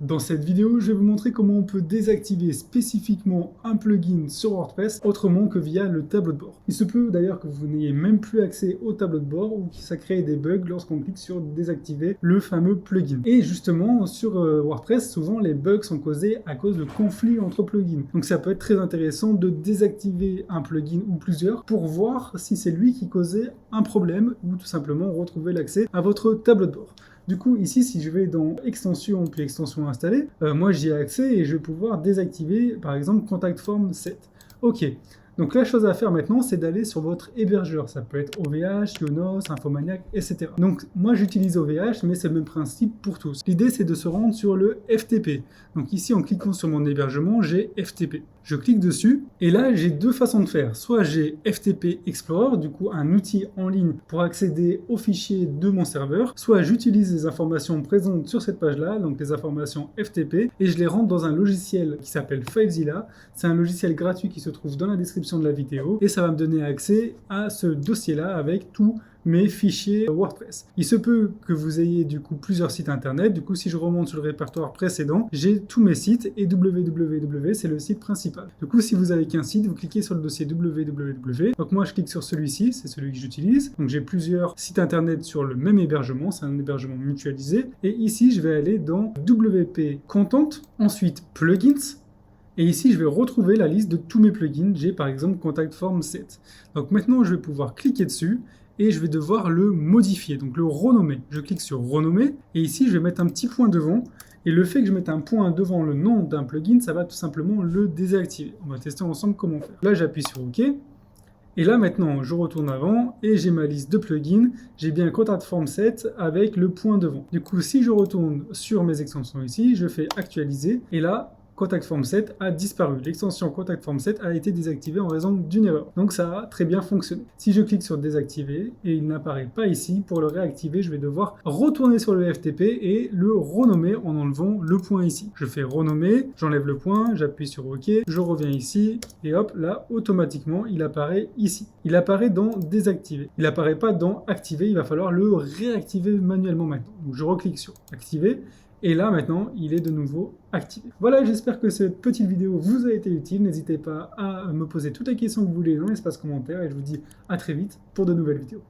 Dans cette vidéo, je vais vous montrer comment on peut désactiver spécifiquement un plugin sur WordPress autrement que via le tableau de bord. Il se peut d'ailleurs que vous n'ayez même plus accès au tableau de bord ou que ça crée des bugs lorsqu'on clique sur désactiver le fameux plugin. Et justement, sur WordPress, souvent les bugs sont causés à cause de conflits entre plugins. Donc ça peut être très intéressant de désactiver un plugin ou plusieurs pour voir si c'est lui qui causait un problème ou tout simplement retrouver l'accès à votre tableau de bord. Du coup, ici, si je vais dans extension, puis extension installée, moi j'y ai accès et je vais pouvoir désactiver, par exemple, Contact Form 7. Ok. Donc la chose à faire maintenant, c'est d'aller sur votre hébergeur. Ça peut être OVH, Yonos, Infomaniac, etc. Donc moi j'utilise OVH, mais c'est le même principe pour tous. L'idée c'est de se rendre sur le FTP. Donc ici en cliquant sur mon hébergement, j'ai FTP. Je clique dessus et là j'ai deux façons de faire. Soit j'ai FTP Explorer, du coup un outil en ligne pour accéder aux fichiers de mon serveur, soit j'utilise les informations présentes sur cette page-là, donc les informations FTP, et je les rentre dans un logiciel qui s'appelle FileZilla. C'est un logiciel gratuit qui se trouve dans la description de la vidéo et ça va me donner accès à ce dossier-là avec tous mes fichiers WordPress. Il se peut que vous ayez du coup plusieurs sites internet. Du coup, si je remonte sur le répertoire précédent, j'ai tous mes sites et www c'est le site principal. Du coup, si vous avez qu'un site, vous cliquez sur le dossier www. Donc moi, je clique sur celui-ci, c'est celui que j'utilise. Donc j'ai plusieurs sites internet sur le même hébergement, c'est un hébergement mutualisé. Et ici, je vais aller dans WP Content, ensuite Plugins. Et ici, je vais retrouver la liste de tous mes plugins. J'ai par exemple Contact Form 7. Donc maintenant, je vais pouvoir cliquer dessus et je vais devoir le modifier, donc le renommer. Je clique sur renommer et ici, je vais mettre un petit point devant. Et le fait que je mette un point devant le nom d'un plugin, ça va tout simplement le désactiver. On va tester ensemble comment faire. Là, j'appuie sur OK. Et là, maintenant, je retourne avant et j'ai ma liste de plugins. J'ai bien Contact Form 7 avec le point devant. Du coup, si je retourne sur mes extensions ici, je fais actualiser et là, Contact Form 7 a disparu. L'extension Contact Form 7 a été désactivée en raison d'une erreur. Donc ça a très bien fonctionné. Si je clique sur désactiver et il n'apparaît pas ici, pour le réactiver, je vais devoir retourner sur le FTP et le renommer en enlevant le point ici. Je fais renommer, j'enlève le point, j'appuie sur OK, je reviens ici et hop, là, automatiquement, il apparaît ici. Il apparaît dans désactiver. Il n'apparaît pas dans activer, il va falloir le réactiver manuellement maintenant. Donc je reclique sur activer. Et là, maintenant, il est de nouveau activé. Voilà, j'espère que cette petite vidéo vous a été utile. N'hésitez pas à me poser toutes les questions que vous voulez dans l'espace commentaire et je vous dis à très vite pour de nouvelles vidéos.